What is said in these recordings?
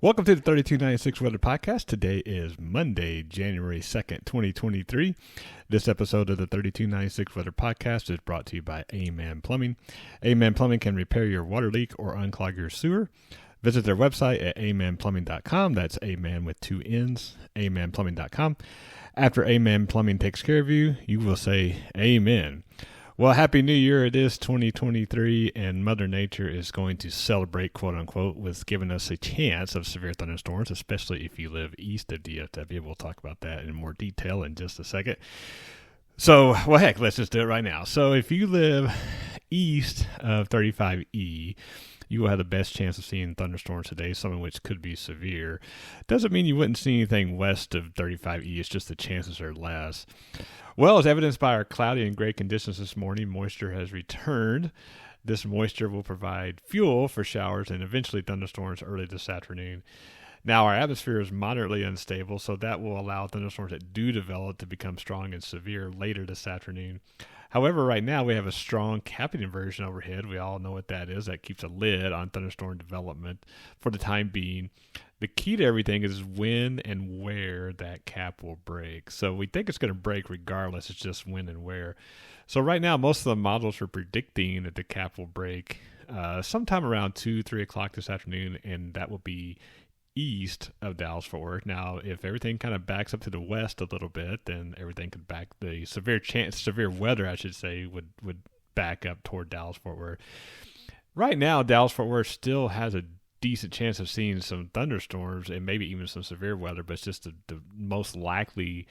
Welcome to the 3296 Weather Podcast. Today is Monday, January 2nd, 2023. This episode of the 3296 Weather Podcast is brought to you by A-Man Plumbing. A-Man Plumbing can repair your water leak or unclog your sewer. Visit their website at amanplumbing.com. That's A-Man with two N's, amanplumbing.com. After A-Man Plumbing takes care of you, you will say Amen. Well, Happy New Year. It is 2023, and Mother Nature is going to celebrate, quote-unquote, with giving us a chance of severe thunderstorms, especially if you live east of DFW. We'll talk about that in more detail in just a second. So, well, heck, let's just do it right now. So if you live east of 35E, you will have the best chance of seeing thunderstorms today, some of which could be severe. Doesn't mean you wouldn't see anything west of 35E. It's just the chances are less. Well, as evidenced by our cloudy and gray conditions this morning, moisture has returned. This moisture will provide fuel for showers and eventually thunderstorms early this afternoon. Now, our atmosphere is moderately unstable, so that will allow thunderstorms that do develop to become strong and severe later this afternoon. However, right now we have a strong capping inversion overhead. We all know what that is. That keeps a lid on thunderstorm development for the time being. The key to everything is when and where that cap will break. So we think it's going to break regardless. It's just when and where. So right now, most of the models are predicting that the cap will break sometime around 2, 3 o'clock this afternoon, and that will be east of Dallas-Fort Worth. Now, if everything kind of backs up to the west a little bit, then everything could back the severe weather, I should say, would back up toward Dallas-Fort Worth. Right now, Dallas-Fort Worth still has a decent chance of seeing some thunderstorms and maybe even some severe weather, but it's just the most likely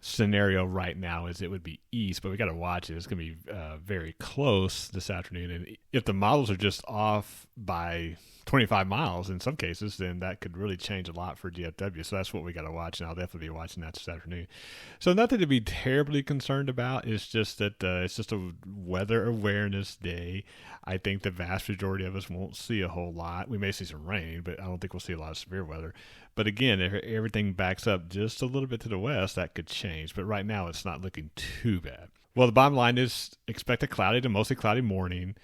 scenario right now is it would be east, but we got to watch it. It's going to be very close this afternoon, and if the models are just off by 25 miles in some cases, then that could really change a lot for DFW. So that's what we got to watch, and I'll definitely be watching that this afternoon. So nothing to be terribly concerned about. It's just that it's just a weather awareness day. I think the vast majority of us won't see a whole lot. We may see some rain, but I don't think we'll see a lot of severe weather. But again, if everything backs up just a little bit to the west, that could change. But right now, it's not looking too bad. Well, the bottom line is expect a cloudy to mostly cloudy morning.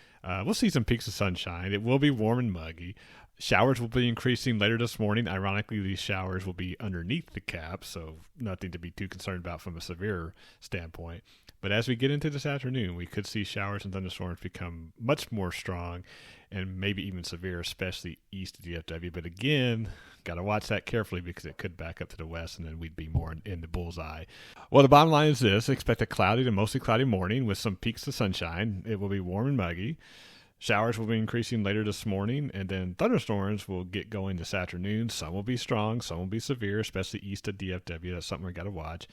We'll see some peaks of sunshine. It will be warm and muggy. Showers will be increasing later this morning. Ironically, these showers will be underneath the cap, so nothing to be too concerned about from a severe standpoint. But as we get into this afternoon, we could see showers and thunderstorms become much more strong and maybe even severe, especially east of DFW. But again, got to watch that carefully because it could back up to the west and then we'd be more in the bullseye. Well, the bottom line is this. Expect a cloudy to mostly cloudy morning with some peaks of sunshine. It will be warm and muggy. Showers will be increasing later this morning, and then thunderstorms will get going this afternoon. Some will be strong, some will be severe, especially east of DFW. That's something we got to watch.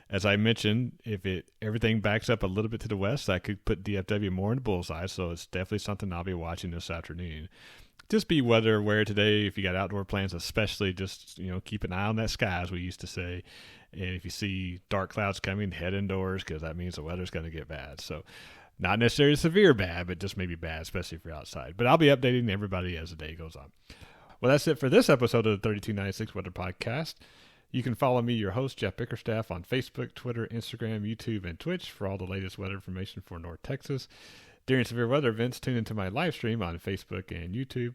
As I mentioned, if everything backs up a little bit to the west, that could put DFW more in the bullseye, so it's definitely something I'll be watching this afternoon. Just be weather aware today. If you got outdoor plans, especially just, keep an eye on that sky, as we used to say. And if you see dark clouds coming, head indoors because that means the weather's going to get bad. So not necessarily severe bad, but just maybe bad, especially if you're outside. But I'll be updating everybody as the day goes on. Well, that's it for this episode of the 3296 Weather Podcast. You can follow me, your host, Jeff Bickerstaff, on Facebook, Twitter, Instagram, YouTube, and Twitch for all the latest weather information for North Texas. During severe weather events, tune into my live stream on Facebook and YouTube.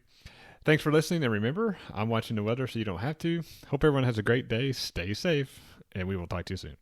Thanks for listening, and remember, I'm watching the weather so you don't have to. Hope everyone has a great day. Stay safe, and we will talk to you soon.